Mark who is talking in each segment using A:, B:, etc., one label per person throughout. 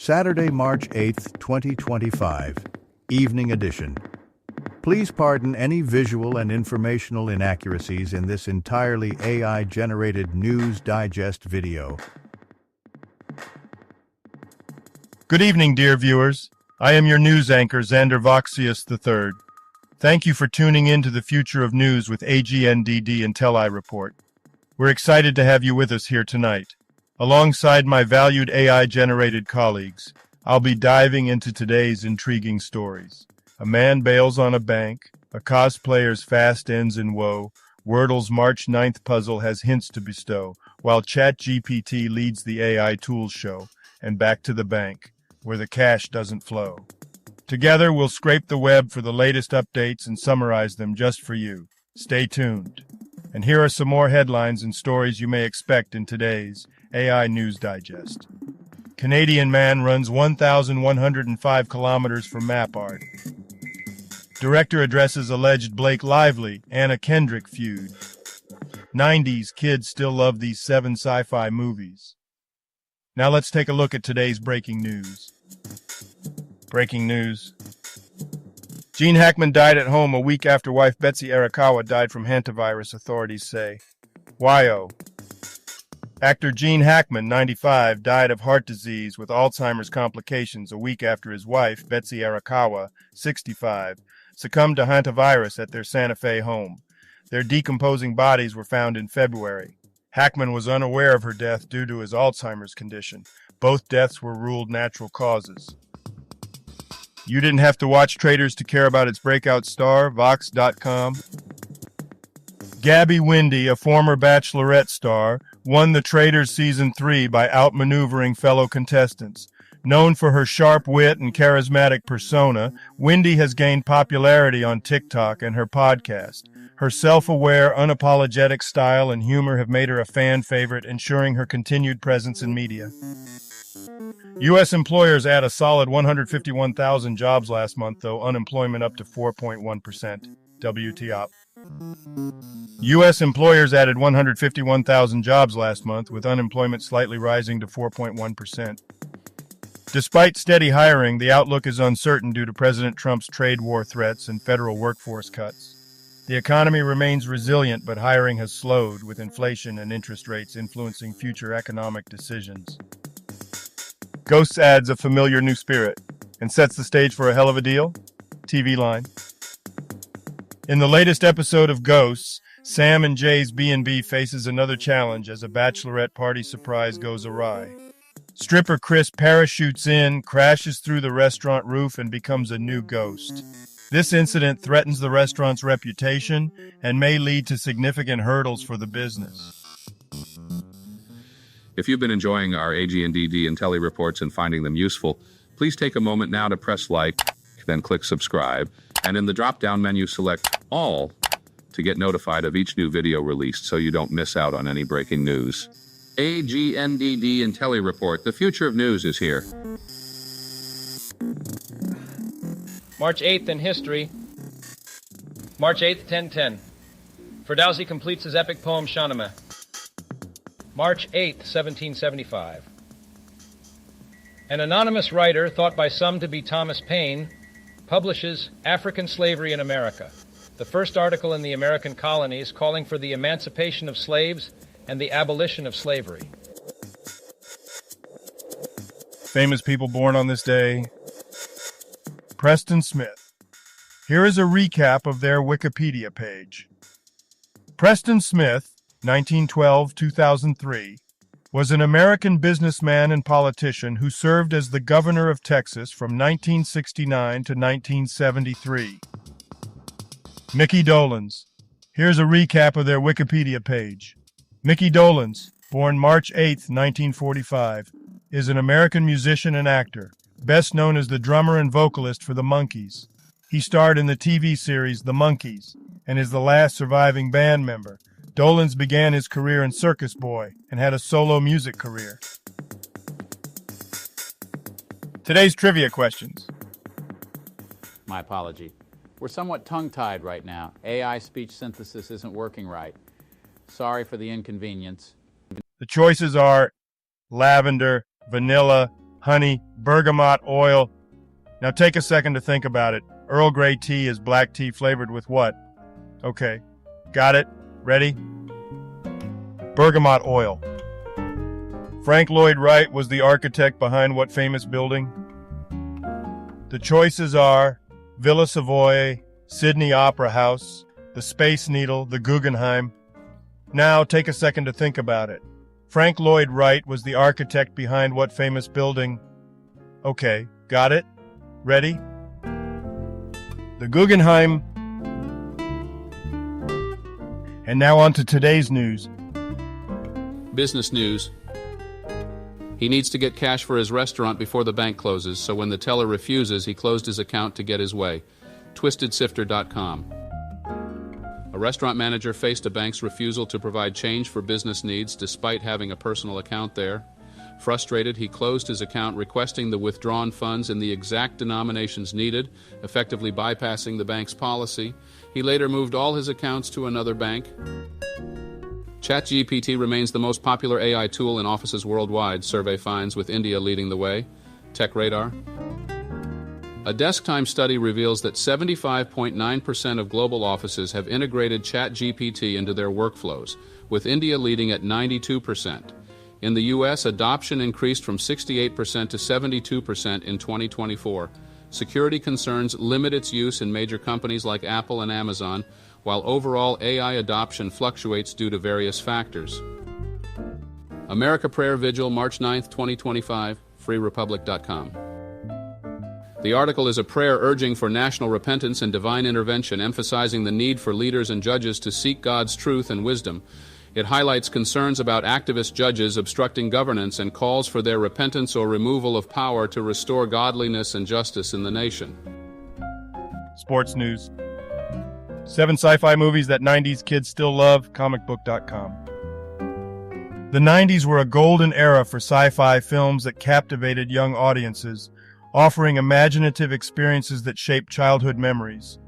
A: Saturday, March 8th, 2025, Evening Edition. Please pardon any visual and informational inaccuracies in this entirely AI-generated News Digest video.
B: Good evening, dear viewers. I am your news anchor, Xander Voxius III. Thank you for tuning in to the future of news with AGNDD intelliReport. We're excited to have you with us here tonight. Alongside my valued AI-generated colleagues, I'll be diving into today's intriguing stories. A man bails on a bank, a cosplayer's fast ends in woe, Wordle's March 9th puzzle has hints to bestow, while ChatGPT leads the AI tools show, and back to the bank, where the cash doesn't flow. Together, we'll scrape the web for the latest updates and summarize them just for you. Stay tuned. And here are some more headlines and stories you may expect in today's AI News Digest. Canadian man runs 1,105 kilometers for map art. Director addresses alleged Blake Lively, Anna Kendrick feud. 90s kids still love these 7 sci-fi movies. Now let's take a look at today's breaking news. Breaking news. Gene Hackman died at home a week after wife Betsy Arakawa died from hantavirus, authorities say. Why-oh? Actor Gene Hackman, 95, died of heart disease with Alzheimer's complications a week after his wife, Betsy Arakawa, 65, succumbed to hantavirus at their Santa Fe home. Their decomposing bodies were found in February. Hackman was unaware of her death due to his Alzheimer's condition. Both deaths were ruled natural causes. You didn't have to watch Traitors to care about its breakout star, Vox.com. Gabby Windey, a former Bachelorette star, won the Traitors Season 3 by outmaneuvering fellow contestants. Known for her sharp wit and charismatic persona, Windey has gained popularity on TikTok and her podcast. Her self-aware, unapologetic style and humor have made her a fan favorite, ensuring her continued presence in media. U.S. employers add a solid 151,000 jobs last month, though unemployment up to 4.1%. WTOP. U.S. employers added 151,000 jobs last month, with unemployment slightly rising to 4.1%. Despite steady hiring, the outlook is uncertain due to President Trump's trade war threats and federal workforce cuts. The economy remains resilient, but hiring has slowed, with inflation and interest rates influencing future economic decisions. Ghosts adds a familiar new spirit and sets the stage for a hell of a deal. TV line. In the latest episode of Ghosts, Sam and Jay's B&B faces another challenge as a bachelorette party surprise goes awry. Stripper Chris parachutes in, crashes through the restaurant roof, and becomes a new ghost. This incident threatens the restaurant's reputation and may lead to significant hurdles for the business.
C: If you've been enjoying our AGNDD intelliReports and finding them useful, please take a moment now to press like, then click subscribe, and in the drop-down menu select All to get notified of each new video released so you don't miss out on any breaking news. AGNDD intelliReport, the future of news is here.
D: March 8th in history. March 8th, 1010. Ferdowsi completes his epic poem Shahnameh. March 8th, 1775. An anonymous writer, thought by some to be Thomas Paine, publishes African Slavery in America, the first article in the American colonies calling for the emancipation of slaves and the abolition of slavery.
B: Famous people born on this day. Preston Smith. Here is a recap of their Wikipedia page. Preston Smith, 1912-2003, was an American businessman and politician who served as the governor of Texas from 1969 to 1973. Mickey Dolenz. Here's a recap of their Wikipedia page. Mickey Dolenz, born March 8, 1945, is an American musician and actor, best known as the drummer and vocalist for the Monkees. He starred in the TV series The Monkees and is the last surviving band member. Dolenz began his career in Circus Boy and had a solo music career. Today's trivia questions.
E: My apology. We're somewhat tongue-tied right now. AI speech synthesis isn't working right. Sorry for the inconvenience.
B: The choices are lavender, vanilla, honey, bergamot oil. Now take a second to think about it. Earl Grey tea is black tea flavored with what? Okay, got it? Ready? Bergamot oil. Frank Lloyd Wright was the architect behind what famous building? The choices are Villa Savoy, Sydney Opera House, the Space Needle, the Guggenheim. Now take a second to think about it. Frank Lloyd Wright was the architect behind what famous building? Okay, got it? Ready? The Guggenheim. And now on to today's news.
C: Business news. He needs to get cash for his restaurant before the bank closes, so when the teller refuses, he closed his account to get his way. TwistedSifter.com. A restaurant manager faced a bank's refusal to provide change for business needs despite having a personal account there. Frustrated, he closed his account, requesting the withdrawn funds in the exact denominations needed, effectively bypassing the bank's policy. He later moved all his accounts to another bank. ChatGPT remains the most popular AI tool in offices worldwide, survey finds, with India leading the way. TechRadar. A desk time study reveals that 75.9% of global offices have integrated ChatGPT into their workflows, with India leading at 92%. In the U.S., adoption increased from 68% to 72% in 2024. Security concerns limit its use in major companies like Apple and Amazon, while overall AI adoption fluctuates due to various factors. America Prayer Vigil, March 9, 2025, freerepublic.com. The article is a prayer urging for national repentance and divine intervention, emphasizing the need for leaders and judges to seek God's truth and wisdom. It highlights concerns about activist judges obstructing governance and calls for their repentance or removal of power to restore godliness and justice in the nation.
B: Sports news. 7 sci-fi movies that 90s kids still love, comicbook.com. The 90s were a golden era for sci-fi films that captivated young audiences, offering imaginative experiences that shaped childhood memories.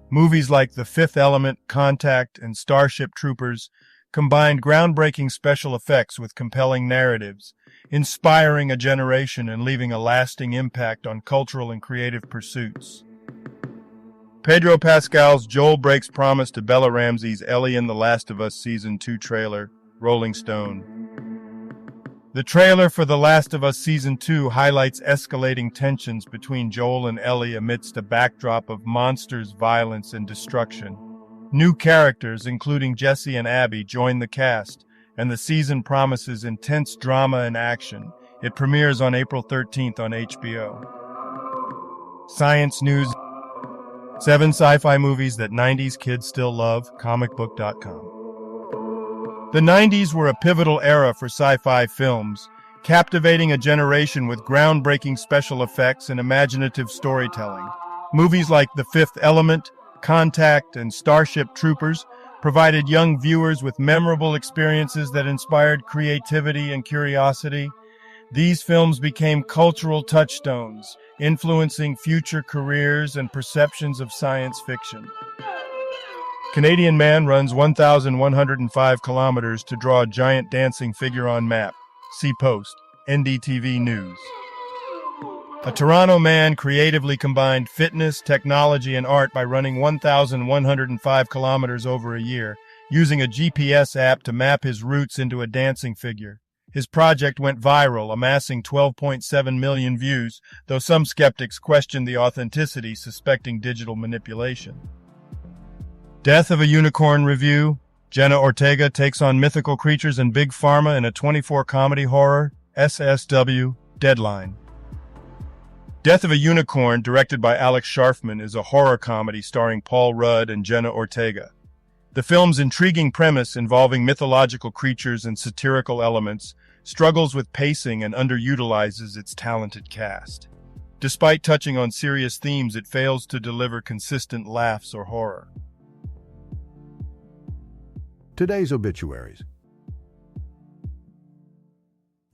B: Movies like The Fifth Element, Contact, and Starship Troopers combined groundbreaking special effects with compelling narratives, inspiring a generation and leaving a lasting impact on cultural and creative pursuits. Pedro Pascal's Joel breaks promise to Bella Ramsey's Ellie in The Last of Us Season 2 trailer, Rolling Stone. The trailer for The Last of Us Season 2 highlights escalating tensions between Joel and Ellie amidst a backdrop of monsters, violence, and destruction. New characters, including Jesse and Abby, join the cast, and the season promises intense drama and action. It premieres on April 13th on HBO. Science news. 7 sci-fi movies that 90s kids still love, comicbook.com. The 90s were a pivotal era for sci-fi films, captivating a generation with groundbreaking special effects and imaginative storytelling. Movies like The Fifth Element, Contact, and Starship Troopers provided young viewers with memorable experiences that inspired creativity and curiosity. These films became cultural touchstones, influencing future careers and perceptions of science fiction. Canadian man runs 1,105 kilometers to draw a giant dancing figure on map. See post, NDTV News. A Toronto man creatively combined fitness, technology, and art by running 1,105 kilometers over a year, using a GPS app to map his routes into a dancing figure. His project went viral, amassing 12.7 million views, though some skeptics questioned the authenticity, suspecting digital manipulation. Death of a Unicorn review. Jenna Ortega takes on mythical creatures and big pharma in a 24 comedy horror. SSW Deadline. Death of a Unicorn, directed by Alex Sharfman, is a horror comedy starring Paul Rudd and Jenna Ortega. The film's intriguing premise, involving mythological creatures and satirical elements, struggles with pacing and underutilizes its talented cast. Despite touching on serious themes, it fails to deliver consistent laughs or horror.
A: Today's obituaries.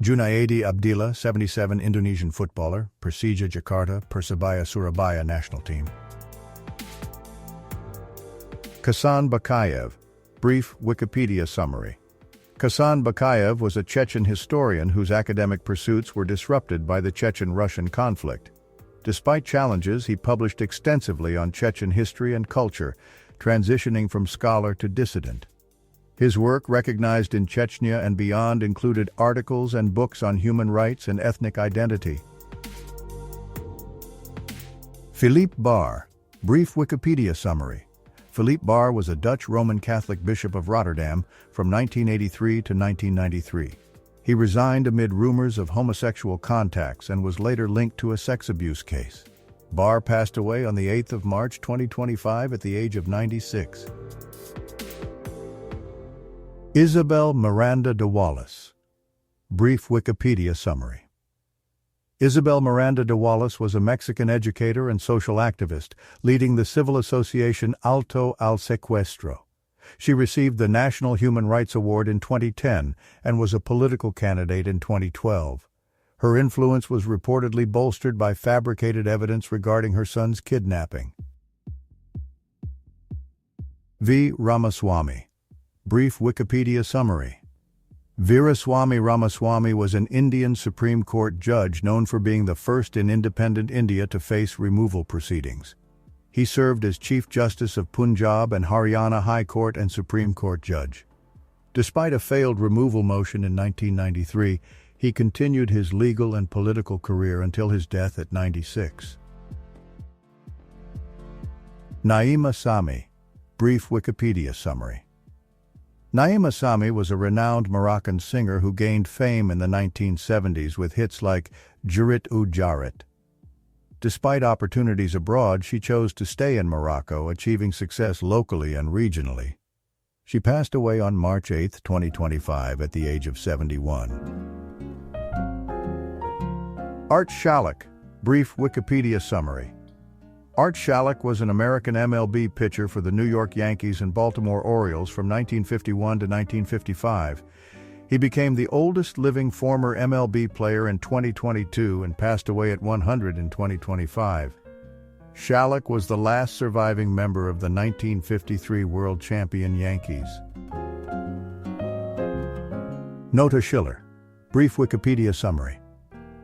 A: Junaidi Abdillah, 77, Indonesian footballer, Persija Jakarta, Persebaya Surabaya national team. Kasan Bakayev, brief Wikipedia summary. Kasan Bakayev was a Chechen historian whose academic pursuits were disrupted by the Chechen-Russian conflict. Despite challenges, he published extensively on Chechen history and culture, transitioning from scholar to dissident. His work, recognized in Chechnya and beyond, included articles and books on human rights and ethnic identity. Philippe Bar, brief Wikipedia summary. Philippe Bar was a Dutch Roman Catholic bishop of Rotterdam from 1983 to 1993. He resigned amid rumors of homosexual contacts and was later linked to a sex abuse case. Bar passed away on the 8th of March 2025 at the age of 96. Isabel Miranda de Wallace. Brief Wikipedia summary. Isabel Miranda de Wallace was a Mexican educator and social activist, leading the civil association Alto al Secuestro. She received the National Human Rights Award in 2010 and was a political candidate in 2012. Her influence was reportedly bolstered by fabricated evidence regarding her son's kidnapping. V. Ramaswamy. Brief Wikipedia summary. Veeraswamy Ramaswamy was an Indian Supreme Court judge known for being the first in independent India to face removal proceedings. He served as Chief Justice of Punjab and Haryana High Court and Supreme Court judge. Despite a failed removal motion in 1993, he continued his legal and political career until his death at 96. Naima Sami. Brief Wikipedia summary. Naima Sami was a renowned Moroccan singer who gained fame in the 1970s with hits like Jurit ou Jarit. Despite opportunities abroad, she chose to stay in Morocco, achieving success locally and regionally. She passed away on March 8, 2025, at the age of 71. Art Shalek. Brief Wikipedia summary. Art Shalek was an American MLB pitcher for the New York Yankees and Baltimore Orioles from 1951 to 1955. He became the oldest living former MLB player in 2022 and passed away at 100 in 2025. Shalek was the last surviving member of the 1953 world champion Yankees. Nota Schiller. Brief Wikipedia summary.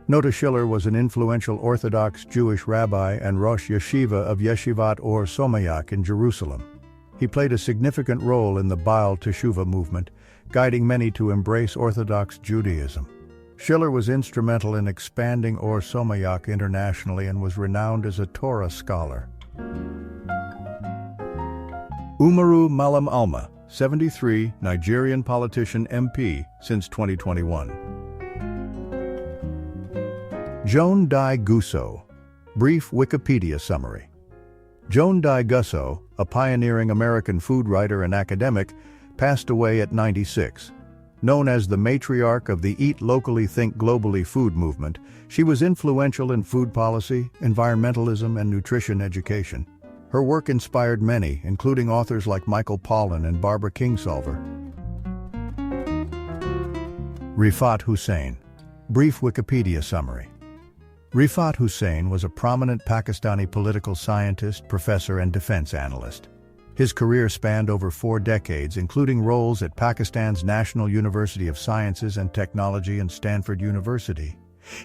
A: Nota Schiller was an influential Orthodox Jewish rabbi and Rosh Yeshiva of Yeshivat Or Somayak in Jerusalem. He played a significant role in the Baal Teshuvah movement, guiding many to embrace Orthodox Judaism. Schiller was instrumental in expanding Or Somayak internationally and was renowned as a Torah scholar. Umaru Malam Alma, 73, Nigerian politician MP since 2021. Joan Dai Gusso. Brief Wikipedia summary. Joan Dai Gusso, a pioneering American food writer and academic, passed away at 96. Known as the matriarch of the Eat Locally, Think Globally food movement, she was influential in food policy, environmentalism, and nutrition education. Her work inspired many, including authors like Michael Pollan and Barbara Kingsolver. Rifat Hussain. Brief Wikipedia summary. Rifat Hussain was a prominent Pakistani political scientist, professor, and defense analyst. His career spanned over 4 decades, including roles at Pakistan's National University of Sciences and Technology and Stanford University.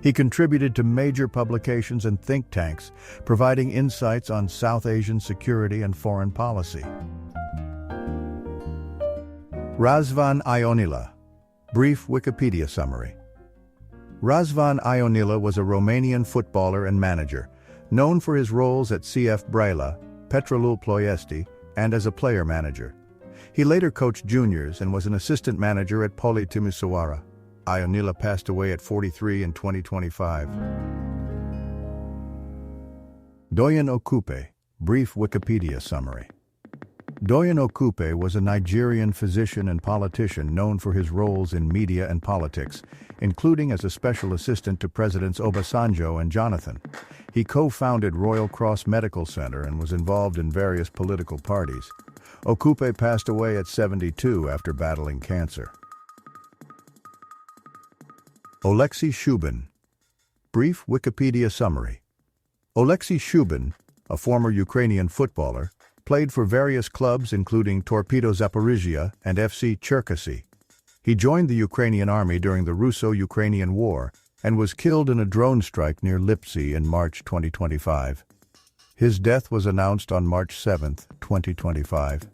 A: He contributed to major publications and think tanks, providing insights on South Asian security and foreign policy. Razvan Ionila. Brief Wikipedia summary. Razvan Ionila was a Romanian footballer and manager, known for his roles at CF Brăila, Petrolul Ploiesti, and as a player manager. He later coached juniors and was an assistant manager at Poli Timisoara. Ionila passed away at 43 in 2025. Doyin Okupe. Brief Wikipedia summary. Doyin Okupe was a Nigerian physician and politician known for his roles in media and politics, including as a special assistant to Presidents Obasanjo and Jonathan. He co-founded Royal Cross Medical Center and was involved in various political parties. Okupe passed away at 72 after battling cancer. Oleksiy Shubin. Brief Wikipedia summary. Oleksiy Shubin, a former Ukrainian footballer, played for various clubs including Torpedo Zaporizhia and FC Cherkasy. He joined the Ukrainian army during the Russo-Ukrainian War and was killed in a drone strike near Lipsy in March 2025. His death was announced on March 7, 2025.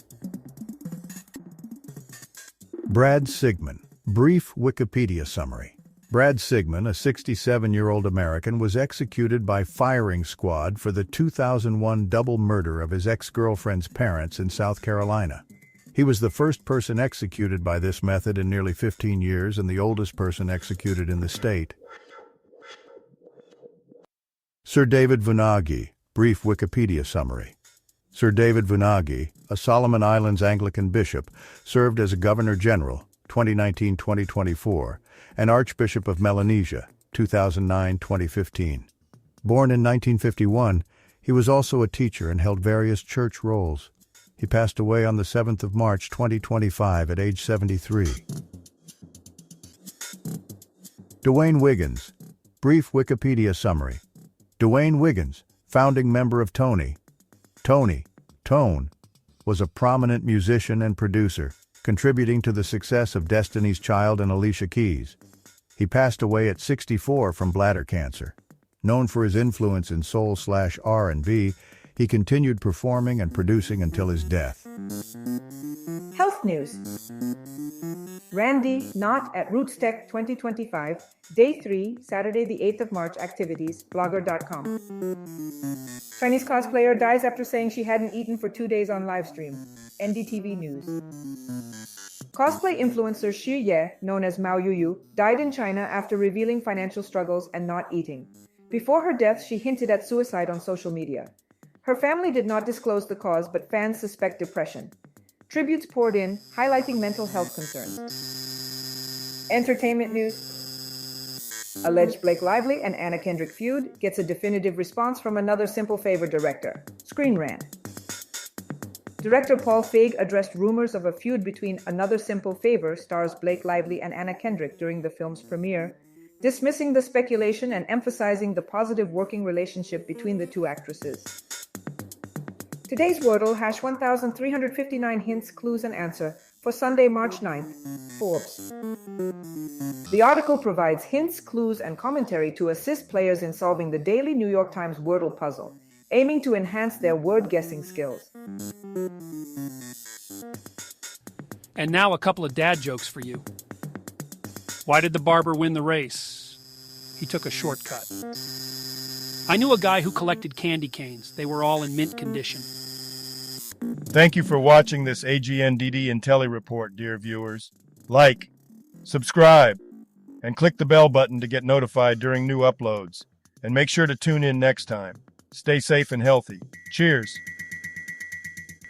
A: Brad Sigmund. Brief Wikipedia summary. Brad Sigmund, a 67-year-old American, was executed by firing squad for the 2001 double murder of his ex-girlfriend's parents in South Carolina. He was the first person executed by this method in nearly 15 years and the oldest person executed in the state. Sir David Vunagi. Brief Wikipedia summary. Sir David Vunagi, a Solomon Islands Anglican bishop, served as a Governor-General, 2019-2024, and Archbishop of Melanesia, 2009-2015. Born in 1951, he was also a teacher and held various church roles. He passed away on the 7th of March 2025 at age 73. Dwayne Wiggins. Brief Wikipedia summary. Dwayne Wiggins, founding member of Tone, was a prominent musician and producer, contributing to the success of Destiny's Child and Alicia Keys. He passed away at 64 from bladder cancer. Known for his influence in soul/R&B, he continued performing and producing until his death.
F: Health news. Randy not at RootsTech 2025, Day 3, Saturday the 8th of March activities, blogger.com. Chinese cosplayer dies after saying she hadn't eaten for 2 days on livestream, NDTV News. Cosplay influencer Xu Ye, known as Mao Yuyu, died in China after revealing financial struggles and not eating. Before her death, she hinted at suicide on social media. Her family did not disclose the cause, but fans suspect depression. Tributes poured in, highlighting mental health concerns. Entertainment news. Alleged Blake Lively and Anna Kendrick feud gets a definitive response from another Simple Favor director, Screen Rant. Director Paul Feig addressed rumors of a feud between Another Simple Favor stars Blake Lively and Anna Kendrick during the film's premiere, dismissing the speculation and emphasizing the positive working relationship between the two actresses. Today's Wordle, hash 1359 hints, clues, and answer for Sunday, March 9th, Forbes. The article provides hints, clues, and commentary to assist players in solving the daily New York Times Wordle puzzle, aiming to enhance their word-guessing skills.
G: And now a couple of dad jokes for you. Why did the barber win the race? He took a shortcut. I knew a guy who collected candy canes. They were all in mint condition.
B: Thank you for watching this AGNDD intelliReport, dear viewers. Like, subscribe, and click the bell button to get notified during new uploads. And make sure to tune in next time. Stay safe and healthy. Cheers.